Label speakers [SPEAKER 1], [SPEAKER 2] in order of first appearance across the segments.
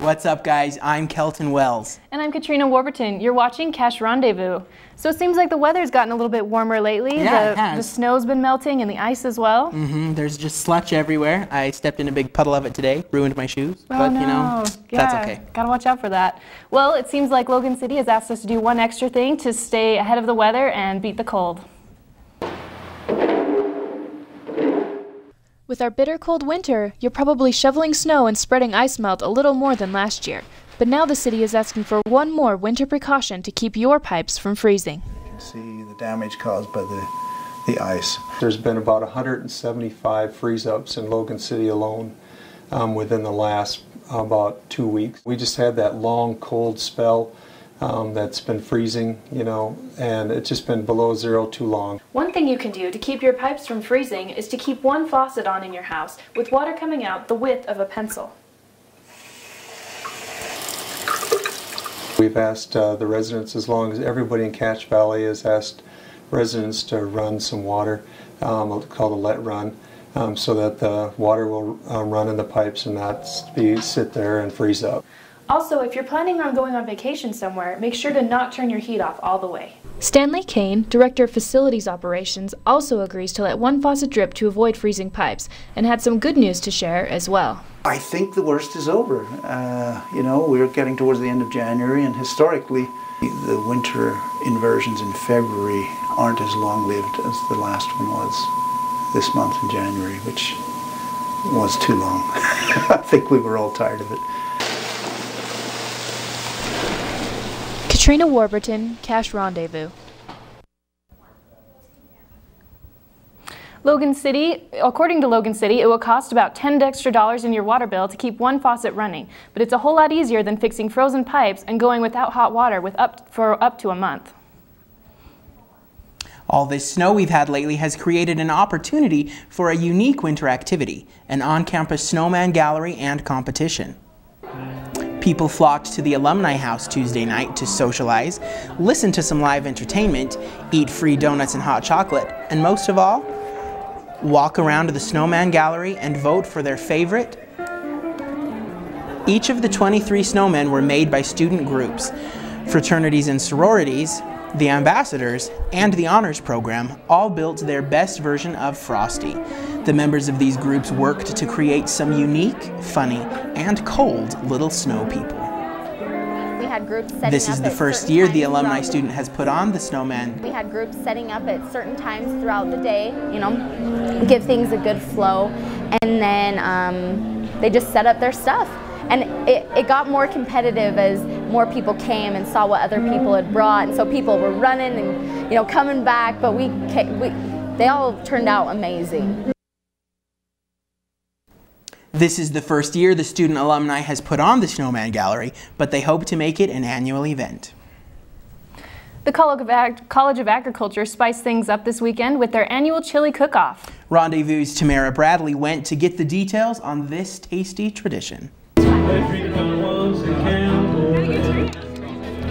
[SPEAKER 1] What's up, guys? I'm Kelton Wells.
[SPEAKER 2] And I'm Katrina Warburton. You're watching Cash Rendezvous. So it seems like the weather's gotten a little bit warmer lately.
[SPEAKER 1] Yeah, it has.
[SPEAKER 2] The snow's been melting and the ice as well.
[SPEAKER 1] There's just sludge everywhere. I stepped in a big puddle of it today, ruined my shoes,
[SPEAKER 2] Oh,
[SPEAKER 1] but
[SPEAKER 2] no.
[SPEAKER 1] you know,
[SPEAKER 2] Yeah,
[SPEAKER 1] that's okay.
[SPEAKER 2] Gotta watch out for that. Well, it seems like Logan City has asked us to do one extra thing to stay ahead of the weather and beat the cold.
[SPEAKER 3] With our bitter cold winter, you're probably shoveling snow and spreading ice melt a little more than last year. But now the city is asking for one more winter precaution to keep your pipes from freezing.
[SPEAKER 4] You can see the damage caused by the ice.
[SPEAKER 5] There's been about 175 freeze-ups in Logan City alone within the last about 2 weeks. We just had that long cold spell that's been freezing, you know, and it's just been below zero too long.
[SPEAKER 2] One thing you can do to keep your pipes from freezing is to keep one faucet on in your house with water coming out the width of a pencil.
[SPEAKER 5] We've asked the residents, as long as everybody in Cache Valley has asked residents to run some water, called a let run, so that the water will run in the pipes and not sit there and freeze up.
[SPEAKER 2] Also, if you're planning on going on vacation somewhere, make sure to not turn your heat off all the way.
[SPEAKER 3] Stanley Kane, Director of Facilities Operations, also agrees to let one faucet drip to avoid freezing pipes, and had some good news to share as well.
[SPEAKER 4] I think the worst is over. You know, we're getting towards the end of January, and historically, the winter inversions in February aren't as long-lived as the last one was this month in January, which was too long. I think we were all tired of it.
[SPEAKER 3] Katrina Warburton, Cache Rendezvous.
[SPEAKER 2] Logan City, according to Logan City, it will cost about $10 extra in your water bill to keep one faucet running, but it's a whole lot easier than fixing frozen pipes and going without hot water for up to a month.
[SPEAKER 1] All this snow we've had lately has created an opportunity for a unique winter activity, an on-campus snowman gallery and competition. People flocked to the Alumni House Tuesday night to socialize, listen to some live entertainment, eat free donuts and hot chocolate, and most of all, walk around to the Snowman Gallery and vote for their favorite. Each of the 23 snowmen were made by student groups. Fraternities and sororities, the ambassadors, and the honors program all built their best version of Frosty. The members of these groups worked to create some unique, funny, and cold little snow people.
[SPEAKER 6] We had groups setting
[SPEAKER 1] This is
[SPEAKER 6] up
[SPEAKER 1] the
[SPEAKER 6] at
[SPEAKER 1] first
[SPEAKER 6] certain
[SPEAKER 1] year
[SPEAKER 6] times
[SPEAKER 1] the alumni
[SPEAKER 6] throughout
[SPEAKER 1] student has put on the snowman.
[SPEAKER 6] We had groups setting up at certain times throughout the day, you know, give things a good flow, and then they just set up their stuff. And it got more competitive as more people came and saw what other people had brought, and so people were running and, you know, coming back, but they all turned out amazing.
[SPEAKER 1] This is the first year the student alumni has put on the Snowman Gallery, but they hope to make it an annual event.
[SPEAKER 2] The College of Agriculture spiced things up this weekend with their annual chili cook-off.
[SPEAKER 1] Rendezvous' Tamara Bradley went to get the details on this tasty tradition.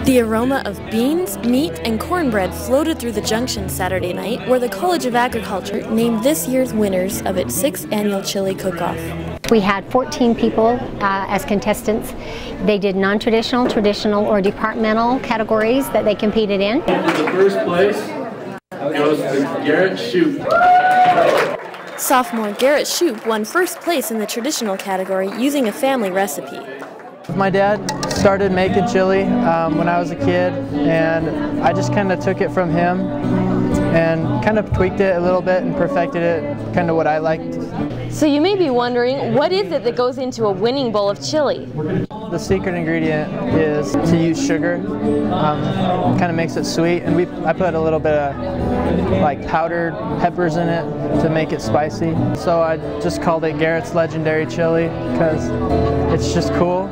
[SPEAKER 7] The aroma of beans, meat, and cornbread floated through the junction Saturday night, where the College of Agriculture named this year's winners of its 6th annual chili cook-off.
[SPEAKER 8] We had 14 people as contestants. They did non-traditional, traditional, or departmental categories that they competed in.
[SPEAKER 9] The first place goes to Garrett Shoup.
[SPEAKER 7] Sophomore Garrett Shoup won first place in the traditional category using a family recipe.
[SPEAKER 10] My dad started making chili when I was a kid, and I just kind of took it from him and kind of tweaked it a little bit and perfected it kind of what I liked.
[SPEAKER 11] So you may be wondering, what is it that goes into a winning bowl of chili?
[SPEAKER 10] The secret ingredient is to use sugar. Kind of makes it sweet, and I put a little bit of like powdered peppers in it to make it spicy. So I just called it Garrett's Legendary Chili because it's just cool.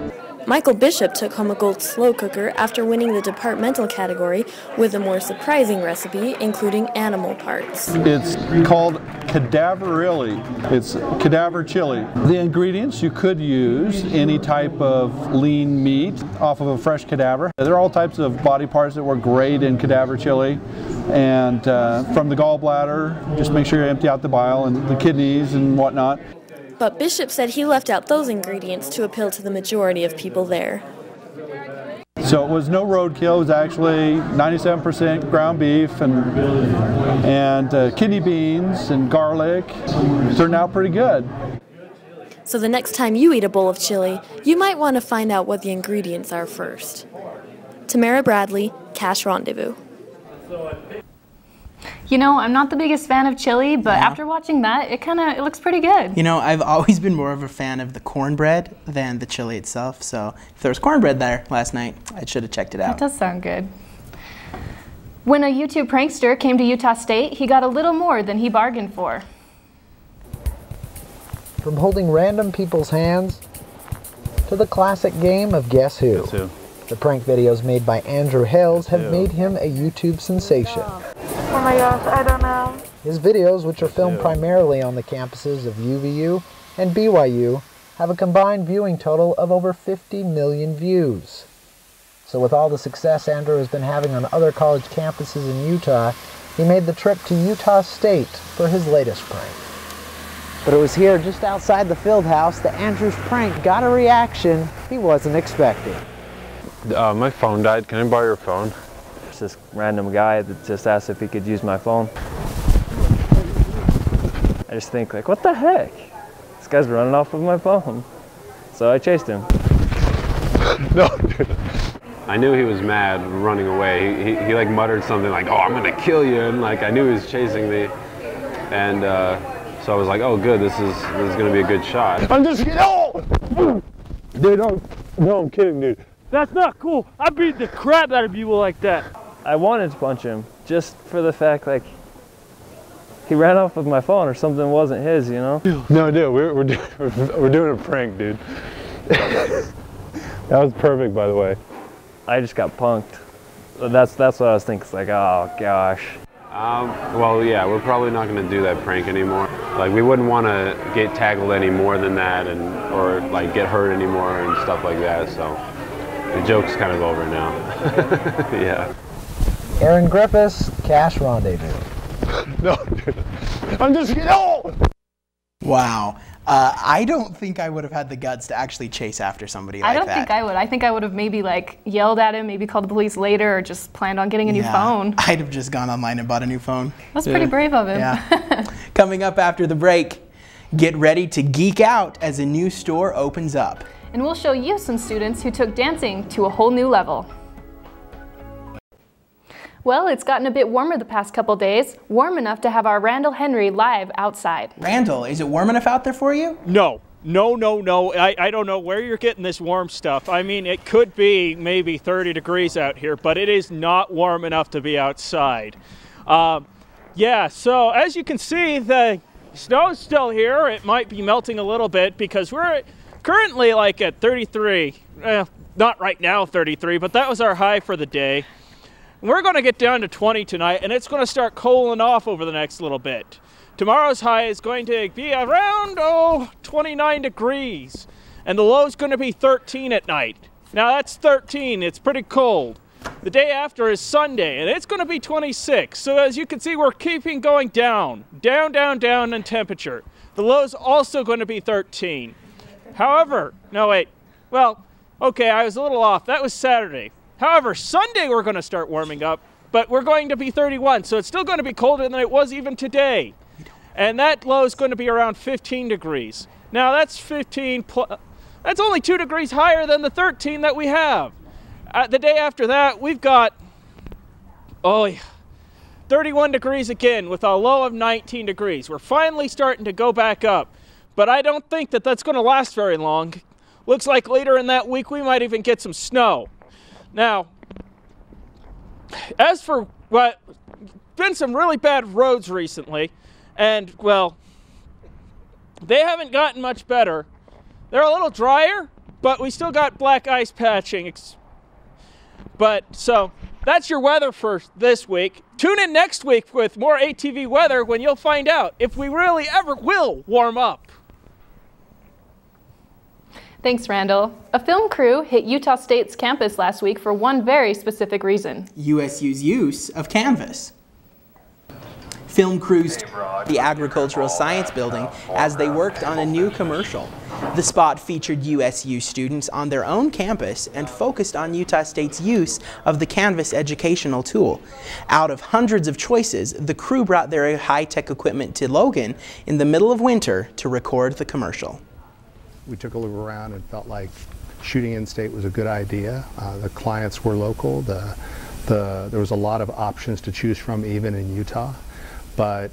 [SPEAKER 7] Michael Bishop took home a gold slow cooker after winning the departmental category with a more surprising recipe, including animal parts.
[SPEAKER 12] It's called cadaverilli. It's cadaver chili. The ingredients, you could use any type of lean meat off of a fresh cadaver. There are all types of body parts that work great in cadaver chili. And from the gallbladder, just make sure you empty out the bile and the kidneys and whatnot.
[SPEAKER 7] But Bishop said he left out those ingredients to appeal to the majority of people there.
[SPEAKER 12] So it was no roadkill. It was actually 97% ground beef and kidney beans and garlic. It turned out pretty good.
[SPEAKER 7] So the next time you eat a bowl of chili, you might want to find out what the ingredients are first. Tamara Bradley, Cash Rendezvous.
[SPEAKER 2] You know, I'm not the biggest fan of chili, but after watching that, it looks pretty good.
[SPEAKER 1] You know, I've always been more of a fan of the cornbread than the chili itself, so if there was cornbread there last night, I should have checked it out.
[SPEAKER 2] That does sound good. When a YouTube prankster came to Utah State, he got a little more than he bargained for.
[SPEAKER 13] From holding random people's hands to the classic game of Guess Who.
[SPEAKER 12] Guess Who?
[SPEAKER 13] The prank videos made by Andrew Hales have made him a YouTube sensation.
[SPEAKER 14] Oh my gosh, I don't know.
[SPEAKER 13] His videos, which are filmed primarily on the campuses of UVU and BYU, have a combined viewing total of over 50 million views. So with all the success Andrew has been having on other college campuses in Utah, he made the trip to Utah State for his latest prank. But it was here, just outside the field house, that Andrew's prank got a reaction he wasn't expecting.
[SPEAKER 15] My phone died. Can I borrow your phone?
[SPEAKER 16] It's this random guy that just asked if he could use my phone. I just think, like, what the heck? This guy's running off with my phone. So I chased him.
[SPEAKER 15] No, dude. I knew he was mad, running away. He like muttered something like, "Oh, I'm gonna kill you," and like I knew he was chasing me, and so I was like, "Oh, good. This is gonna be a good shot."
[SPEAKER 9] I'm just kidding. Oh! Dude, no, I'm kidding, dude. That's not cool. I beat the crap out of people like that.
[SPEAKER 16] I wanted to punch him just for the fact, like, he ran off with my phone or something wasn't his, you know?
[SPEAKER 15] No, dude, we're doing a prank, dude. That was perfect, by the way.
[SPEAKER 16] I just got punked. That's what I was thinking. It's like, oh gosh.
[SPEAKER 15] Well, yeah, we're probably not going to do that prank anymore. Like, we wouldn't want to get tackled any more than that, or like get hurt anymore and stuff like that. So the joke's kind of over now. Yeah.
[SPEAKER 13] Aaron Griffiths, Cash Rendezvous.
[SPEAKER 9] No, dude. I'm just kidding. Oh!
[SPEAKER 1] Wow. I don't think I would have had the guts to actually chase after somebody like that.
[SPEAKER 2] I don't think I would. I think I would have maybe like yelled at him, maybe called the police later, or just planned on getting a new phone.
[SPEAKER 1] I'd have just gone online and bought a new phone.
[SPEAKER 2] That's pretty brave of him.
[SPEAKER 1] Yeah. Coming up after the break, get ready to geek out as a new store opens up.
[SPEAKER 2] And we'll show you some students who took dancing to a whole new level. Well, it's gotten a bit warmer the past couple days, warm enough to have our Randall Henry live outside.
[SPEAKER 1] Randall, is it warm enough out there for you?
[SPEAKER 17] No. I don't know where you're getting this warm stuff. I mean, it could be maybe 30 degrees out here, but it is not warm enough to be outside. Yeah, so as you can see, the snow's still here. It might be melting a little bit because we're currently like at 33. Not right now 33, but that was our high for the day. We're going to get down to 20 tonight, and it's going to start cooling off over the next little bit. Tomorrow's high is going to be around, 29 degrees, and the low is going to be 13 at night. Now that's 13, it's pretty cold. The day after is Sunday, and it's going to be 26. So as you can see, we're keeping going down in temperature. The low is also going to be 13. However, no wait, well, okay, I was a little off. That was Saturday. However, Sunday we're going to start warming up, but we're going to be 31, so it's still going to be colder than it was even today. And that low is going to be around 15 degrees. Now that's that's only 2 degrees higher than the 13 that we have. The day after that, we've got 31 degrees again with a low of 19 degrees. We're finally starting to go back up, but I don't think that that's going to last very long. Looks like later in that week we might even get some snow. Now, as for what been some really bad roads recently, and well, they haven't gotten much better. They're a little drier, but we still got black ice patching. But so that's your weather for this week. Tune in next week with more ATV weather when you'll find out if we really ever will warm up.
[SPEAKER 2] Thanks, Randall. A film crew hit Utah State's campus last week for one very specific reason.
[SPEAKER 1] USU's use of Canvas. Film crews toured the Agricultural Science Building as they worked on a new commercial. The spot featured USU students on their own campus and focused on Utah State's use of the Canvas educational tool. Out of hundreds of choices, the crew brought their high-tech equipment to Logan in the middle of winter to record the commercial.
[SPEAKER 18] We took a look around and felt like shooting in-state was a good idea. The clients were local. There was a lot of options to choose from even in Utah, but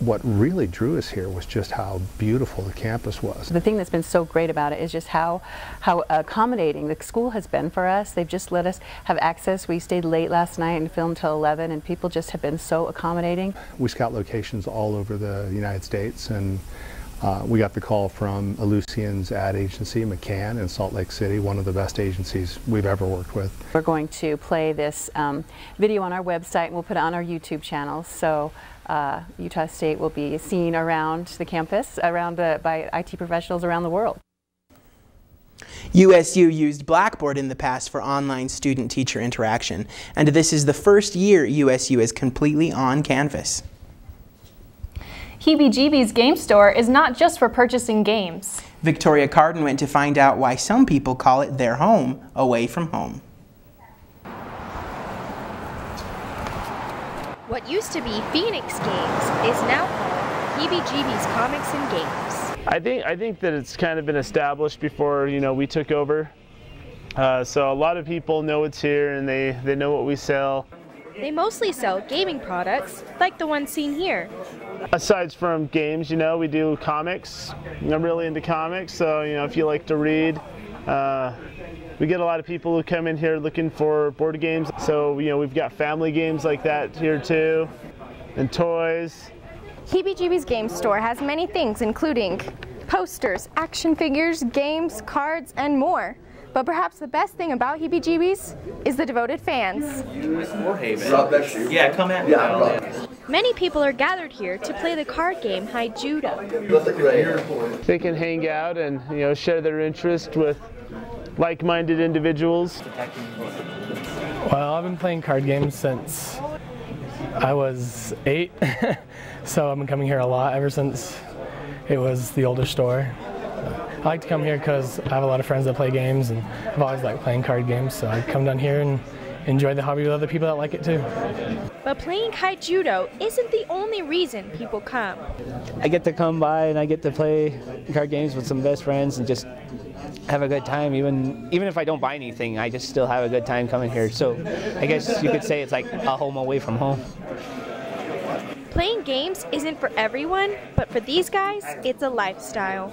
[SPEAKER 18] what really drew us here was just how beautiful the campus was.
[SPEAKER 19] The thing that's been so great about it is just how accommodating the school has been for us. They've just let us have access. We stayed late last night and filmed till 11, and people just have been so accommodating.
[SPEAKER 18] We scout locations all over the United States, and we got the call from Eleusian's ad agency, McCann, in Salt Lake City, one of the best agencies we've ever worked with.
[SPEAKER 19] We're going to play this video on our website, and we'll put it on our YouTube channel. So Utah State will be seen around the campus, by IT professionals around the world.
[SPEAKER 1] USU used Blackboard in the past for online student-teacher interaction, and this is the first year USU is completely on Canvas.
[SPEAKER 2] Heebie-Jeebies Game Store is not just for purchasing games.
[SPEAKER 1] Victoria Carden went to find out why some people call it their home away from home.
[SPEAKER 20] What used to be Phoenix Games is now called Heebie-Jeebies Comics and Games.
[SPEAKER 16] I think that it's kind of been established before, you know, we took over. So a lot of people know it's here and they know what we sell.
[SPEAKER 20] They mostly sell gaming products, like the one seen here.
[SPEAKER 16] Aside from games, you know, we do comics. I'm really into comics, so, you know, if you like to read, we get a lot of people who come in here looking for board games. So, you know, we've got family games like that here too, and toys.
[SPEAKER 20] Heebie-Jeebies Game Store has many things, including posters, action figures, games, cards, and more. But perhaps the best thing about Heebie-Jeebies is the devoted fans.
[SPEAKER 1] Yeah, come at
[SPEAKER 20] Many people are gathered here to play the card game Hide Judo.
[SPEAKER 16] They can hang out and, you know, share their interest with like-minded individuals.
[SPEAKER 21] Well, I've been playing card games since I was 8, so I've been coming here a lot ever since it was the older store. I like to come here because I have a lot of friends that play games, and I've always liked playing card games, so I come down here and enjoy the hobby with other people that like it too.
[SPEAKER 20] But playing Hide Judo isn't the only reason people come.
[SPEAKER 22] I get to come by and I get to play card games with some best friends and just have a good time. Even if I don't buy anything, I just still have a good time coming here. So I guess you could say it's like a home away from home.
[SPEAKER 20] Playing games isn't for everyone, but for these guys, it's a lifestyle.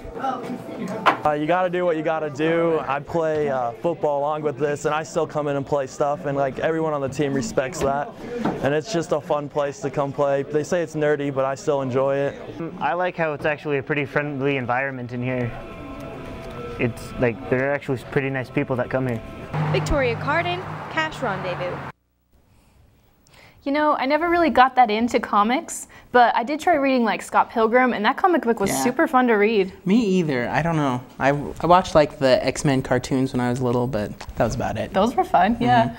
[SPEAKER 23] You gotta do what you gotta do. I play football along with this, and I still come in and play stuff, and like everyone on the team respects that. And it's just a fun place to come play. They say it's nerdy, but I still enjoy it.
[SPEAKER 24] I like how it's actually a pretty friendly environment in here. It's like, there are actually pretty nice people that come here.
[SPEAKER 20] Victoria Carden, Cash Rendezvous.
[SPEAKER 2] You know, I never really got that into comics, but I did try reading like Scott Pilgrim, and that comic book was super fun to read.
[SPEAKER 1] Me either. I don't know. I watched like the X-Men cartoons when I was little, but that was about it.
[SPEAKER 2] Those were fun, yeah.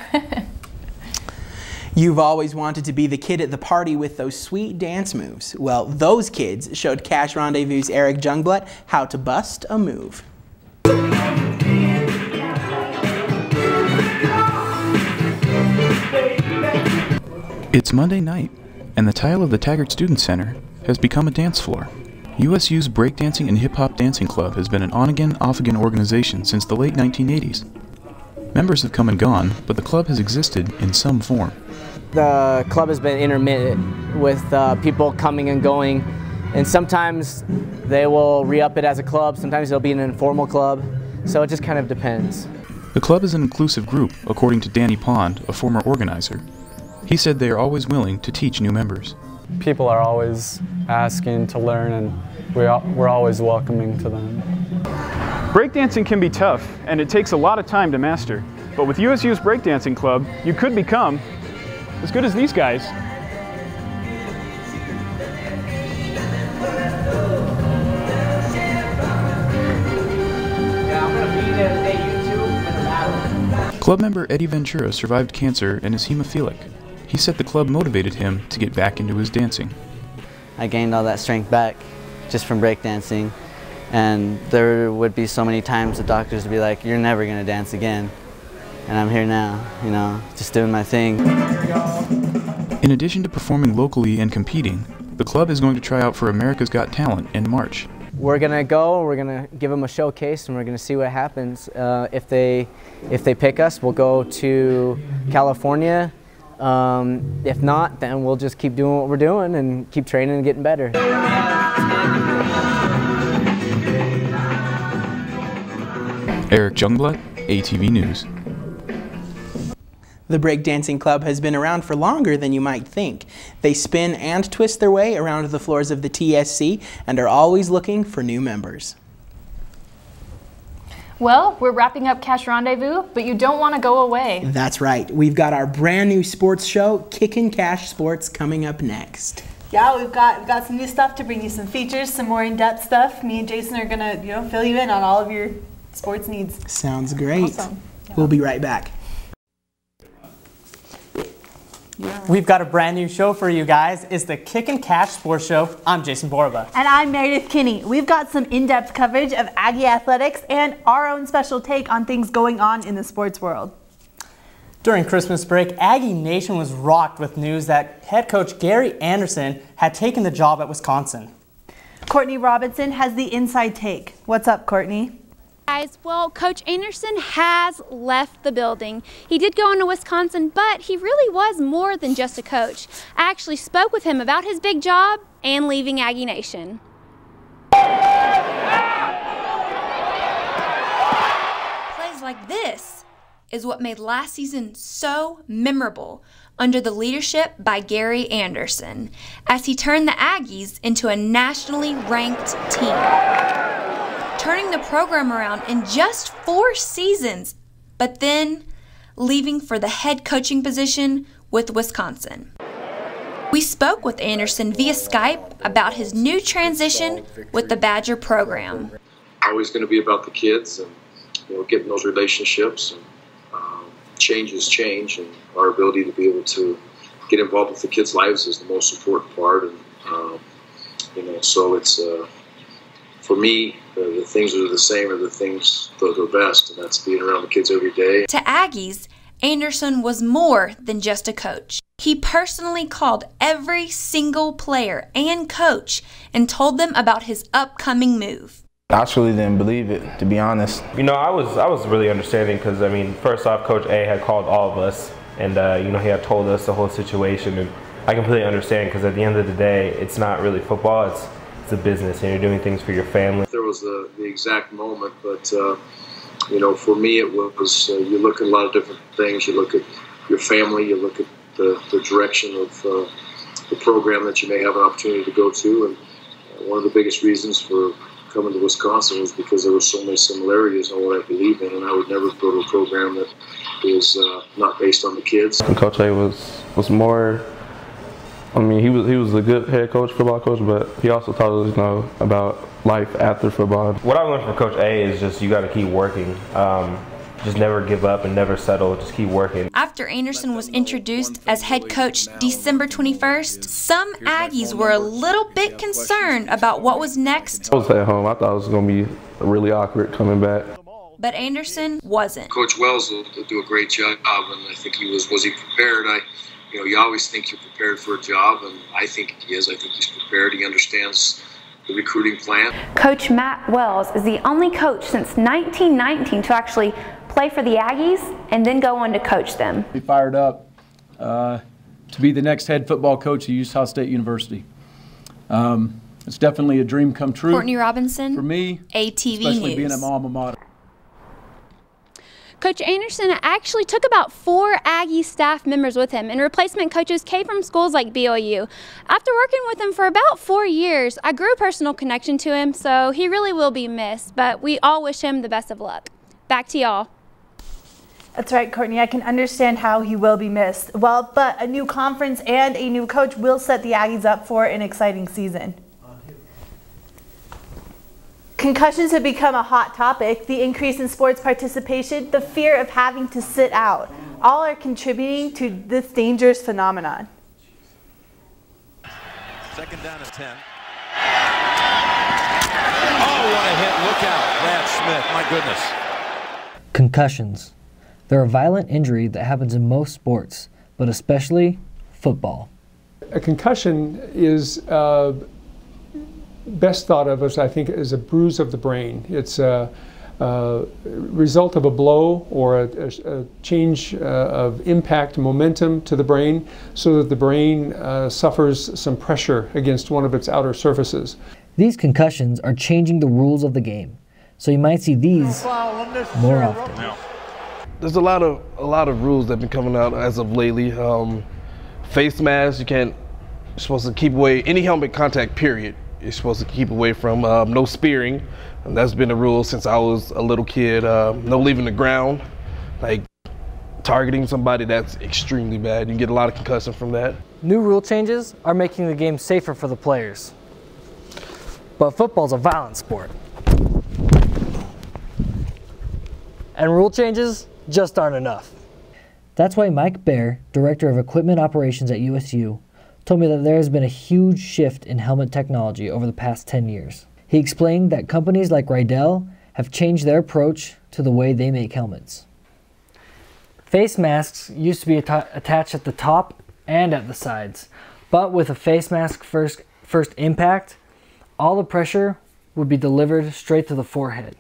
[SPEAKER 1] You've always wanted to be the kid at the party with those sweet dance moves. Well, those kids showed Cash Rendezvous' Eric Jungblut how to bust a move.
[SPEAKER 25] It's Monday night, and the tile of the Taggart Student Center has become a dance floor. USU's Breakdancing and Hip Hop Dancing Club has been an on-again, off-again organization since the late 1980s. Members have come and gone, but the club has existed in some form.
[SPEAKER 26] The club has been intermittent with people coming and going, and sometimes they will re-up it as a club, sometimes it'll be an informal club, so it just kind of depends.
[SPEAKER 25] The club is an inclusive group, according to Danny Pond, a former organizer. He said they are always willing to teach new members.
[SPEAKER 27] People are always asking to learn, and we're always welcoming to them.
[SPEAKER 28] Breakdancing can be tough, and it takes a lot of time to master. But with USU's Breakdancing Club, you could become as good as these guys.
[SPEAKER 25] Club member Eddie Ventura survived cancer and is hemophilic. He said the club motivated him to get back into his dancing.
[SPEAKER 3] I gained all that strength back just from breakdancing. And there would be so many times the doctors would be like, "You're never going to dance again." And I'm here now, you know, just doing my thing.
[SPEAKER 25] In addition to performing locally and competing, the club is going to try out for America's Got Talent in March.
[SPEAKER 26] We're gonna go. We're gonna give them a showcase, and we're gonna see what happens. If they pick us, we'll go to California. If not, then we'll just keep doing what we're doing and keep training and getting better.
[SPEAKER 25] Eric Jungblatt, ATV News.
[SPEAKER 1] The breakdancing club has been around for longer than you might think. They spin and twist their way around the floors of the TSC and are always looking for new members.
[SPEAKER 2] Well, we're wrapping up Cash Rendezvous, but you don't want to go away.
[SPEAKER 1] That's right. We've got our brand new sports show, Kickin Cash Sports, coming up next.
[SPEAKER 4] Yeah, we've got some new stuff to bring you, some features, some more in-depth stuff. Me and Jason are gonna, fill you in on all of your sports needs.
[SPEAKER 1] Sounds great.
[SPEAKER 4] Awesome. Yeah.
[SPEAKER 1] We'll be right back.
[SPEAKER 5] We've got a brand new show for you guys. It's the Kickin Cash Sports Show. I'm Jason Borba.
[SPEAKER 4] And I'm Meredith Kinney. We've got some in-depth coverage of Aggie athletics and our own special take on things going on in the sports world.
[SPEAKER 5] During Christmas break, Aggie Nation was rocked with news that head coach Gary Anderson had taken the job at Wisconsin.
[SPEAKER 4] Courtney Robinson has the inside take. What's up, Courtney?
[SPEAKER 6] Guys, well, Coach Anderson has left the building. He did go into Wisconsin, but he really was more than just a coach. I actually spoke with him about his big job and leaving Aggie Nation.
[SPEAKER 7] Plays like this is what made last season so memorable under the leadership by Gary Anderson, as he turned the Aggies into a nationally ranked team, turning the program around in just 4 seasons, but then leaving for the head coaching position with Wisconsin. We spoke with Anderson via Skype about his new transition with the Badger program.
[SPEAKER 8] Always going to be about the kids and getting those relationships. And, change is change, and our ability to be able to get involved with the kids' lives is the most important part. And so it's. For me, the things that are the same are the things that are best, and that's being around the kids every day.
[SPEAKER 7] To Aggies, Anderson was more than just a coach. He personally called every single player and coach and told them about his upcoming move.
[SPEAKER 10] I actually didn't believe it, to be honest.
[SPEAKER 11] I was really understanding because, first off, Coach A had called all of us, and, he had told us the whole situation, and I completely understand because at the end of the day, it's not really football, it's a business, and you're doing things for your family.
[SPEAKER 8] There was the exact moment, but for me it was you look at a lot of different things. You look at your family, you look at the direction of the program that you may have an opportunity to go to, and one of the biggest reasons for coming to Wisconsin was because there were so many similarities in what I believe in, and I would never go to a program that is not based on the kids.
[SPEAKER 11] Coach A was more. He was a good head coach, football coach, but he also taught us, about life after football. What I learned from Coach A is just you got to keep working. Just never give up and never settle. Just keep working.
[SPEAKER 7] After Anderson was introduced as head coach December 21st, some Aggies were a little bit concerned about what was next.
[SPEAKER 11] I was at home. I thought it was going to be really awkward coming back.
[SPEAKER 7] But Anderson wasn't.
[SPEAKER 8] Coach Wells will do a great job, and I think he was he prepared? You always think you're prepared for a job, and I think he is. I think he's prepared. He understands the recruiting plan.
[SPEAKER 6] Coach Matt Wells is the only coach since 1919 to actually play for the Aggies and then go on to coach them.
[SPEAKER 29] Be fired up to be the next head football coach at Utah State University. It's definitely a dream come true.
[SPEAKER 7] Courtney Robinson
[SPEAKER 29] for me,
[SPEAKER 7] ATV
[SPEAKER 29] especially
[SPEAKER 7] News.
[SPEAKER 29] Being at my alma mater.
[SPEAKER 6] Coach Anderson actually took about 4 Aggie staff members with him, and replacement coaches came from schools like BYU. After working with him for about 4 years, I grew a personal connection to him, so he really will be missed, but we all wish him the best of luck. Back to y'all.
[SPEAKER 4] That's right, Courtney. I can understand how he will be missed. Well, but a new conference and a new coach will set the Aggies up for an exciting season. Concussions have become a hot topic. The increase in sports participation, the fear of having to sit out, all are contributing to this dangerous phenomenon.
[SPEAKER 9] Second down and 10. Oh, what a hit. Look out. Brad Smith. My goodness.
[SPEAKER 12] Concussions. They're a violent injury that happens in most sports, but especially football.
[SPEAKER 13] A concussion is best thought of as, I think, as a bruise of the brain. It's a result of a blow or a change of impact momentum to the brain so that the brain suffers some pressure against one of its outer surfaces.
[SPEAKER 12] These concussions are changing the rules of the game, so you might see these more often.
[SPEAKER 14] There's a lot of rules that have been coming out as of lately. Face masks, you're supposed to keep away any helmet contact, period. You're supposed to keep away from. No spearing, and that's been a rule since I was a little kid. No leaving the ground, like targeting somebody, that's extremely bad. You can get a lot of concussion from that.
[SPEAKER 12] New rule changes are making the game safer for the players. But football's a violent sport. And rule changes just aren't enough. That's why Mike Baer, Director of Equipment Operations at USU, told me that there has been a huge shift in helmet technology over the past 10 years. He explained that companies like Rydell have changed their approach to the way they make helmets. Face masks used to be attached at the top and at the sides, but with a face mask first impact, all the pressure would be delivered straight to the forehead.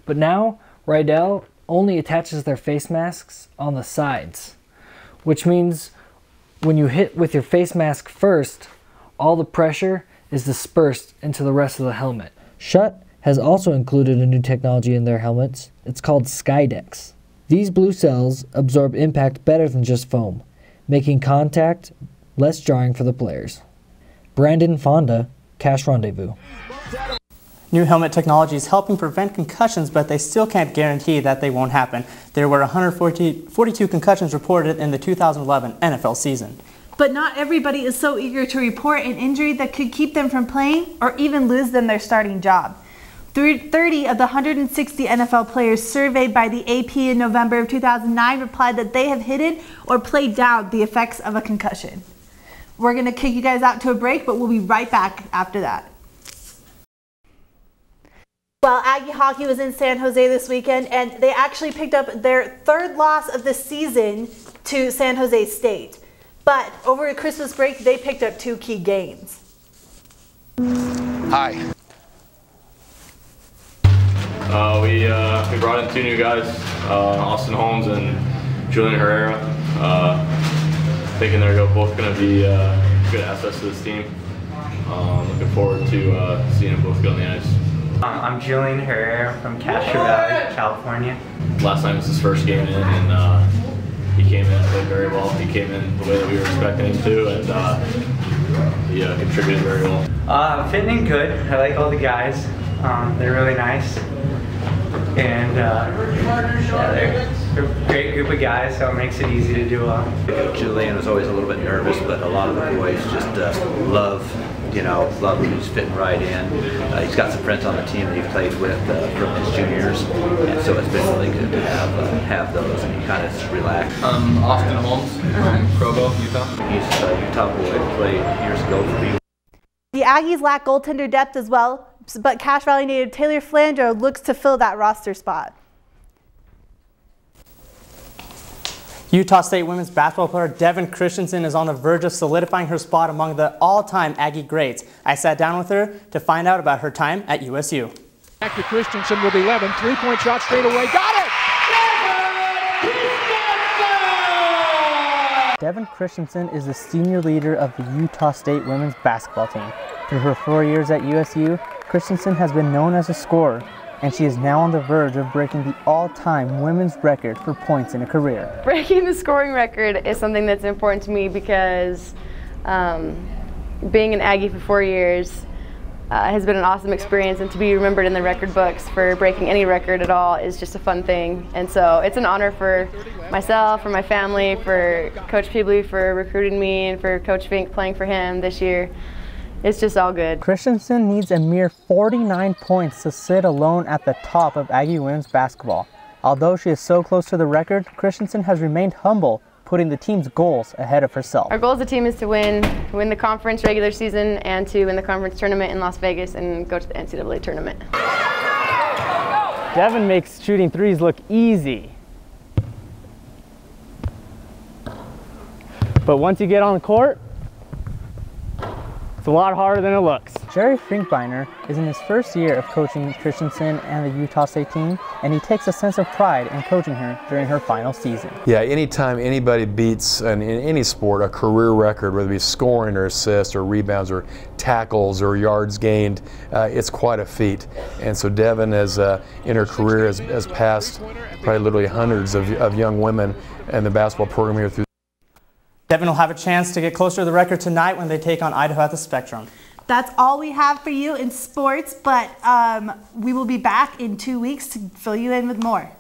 [SPEAKER 12] But now, Rydell only attaches their face masks on the sides, which means when you hit with your face mask first, all the pressure is dispersed into the rest of the helmet. Schutt has also included a new technology in their helmets. It's called Skydex. These blue cells absorb impact better than just foam, making contact less jarring for the players. Brandon Fonda, Cash Rendezvous.
[SPEAKER 5] New helmet technology is helping prevent concussions, but they still can't guarantee that they won't happen. There were 142 concussions reported in the 2011 NFL season.
[SPEAKER 4] But not everybody is so eager to report an injury that could keep them from playing or even lose them their starting job. 30 of the 160 NFL players surveyed by the AP in November of 2009 replied that they have hidden or played down the effects of a concussion. We're going to kick you guys out to a break, but we'll be right back after that. Well, Aggie hockey was in San Jose this weekend, and they actually picked up their third loss of the season to San Jose State. But over the Christmas break, they picked up 2 key games.
[SPEAKER 9] Hi.
[SPEAKER 15] We brought in 2 new guys, Austin Holmes and Julian Herrera. Thinking they're both going to be good assets to this team. Looking forward to seeing them both go on the ice.
[SPEAKER 16] I'm Julian Herrera from Castro Valley, California.
[SPEAKER 15] Last night was his first game in, and he came in and played very well. He came in the way that we were expecting him to, and he contributed very well.
[SPEAKER 16] I'm fitting in good. I like all the guys. They're really nice. And yeah, they're a great group of guys, so it makes it easy to do well.
[SPEAKER 17] Julian was always a little bit nervous, but a lot of the boys just love him. He's fitting right in. He's got some friends on the team that he played with from his juniors, and so it's been really good to have those, and you kind of relax.
[SPEAKER 15] Austin Holmes from Provo, Utah.
[SPEAKER 17] He's a Utah boy, played years ago for me.
[SPEAKER 4] The Aggies lack goaltender depth as well, but Cache Valley native Taylor Flandro looks to fill that roster spot.
[SPEAKER 5] Utah State women's basketball player Devin Christensen is on the verge of solidifying her spot among the all-time Aggie greats. I sat down with her to find out about her time at USU.
[SPEAKER 18] Back to Christensen with 11, 3-point shot straight away, got it!
[SPEAKER 12] Devin Christensen is the senior leader of the Utah State women's basketball team. Through her 4 years at USU, Christensen has been known as a scorer, and she is now on the verge of breaking the all-time women's record for points in a career.
[SPEAKER 19] Breaking the scoring record is something that's important to me because being an Aggie for 4 years has been an awesome experience, and to be remembered in the record books for breaking any record at all is just a fun thing. And so it's an honor for myself, for my family, for Coach Peebley for recruiting me, and for Coach Fink playing for him this year. It's just all good.
[SPEAKER 12] Christensen needs a mere 49 points to sit alone at the top of Aggie women's basketball. Although she is so close to the record, Christensen has remained humble,
[SPEAKER 5] putting the team's goals ahead of herself.
[SPEAKER 19] Our goal as a team is to win the conference regular season and to win the conference tournament in Las Vegas and go to the NCAA tournament.
[SPEAKER 5] Devin makes shooting threes look easy. But once you get on the court, it's a lot harder than it looks. Jerry Finkbeiner is in his first year of coaching Christensen and the Utah State team, and he takes a sense of pride in coaching her during her final season.
[SPEAKER 3] Yeah, anytime anybody beats, in any sport, a career record, whether it be scoring or assists or rebounds or tackles or yards gained, it's quite a feat. And so Devin, in her career, has passed probably literally hundreds of young women in the basketball program here through.
[SPEAKER 5] Devin will have a chance to get closer to the record tonight when they take on Idaho at the Spectrum.
[SPEAKER 4] That's all we have for you in sports, but we will be back in 2 weeks to fill you in with more.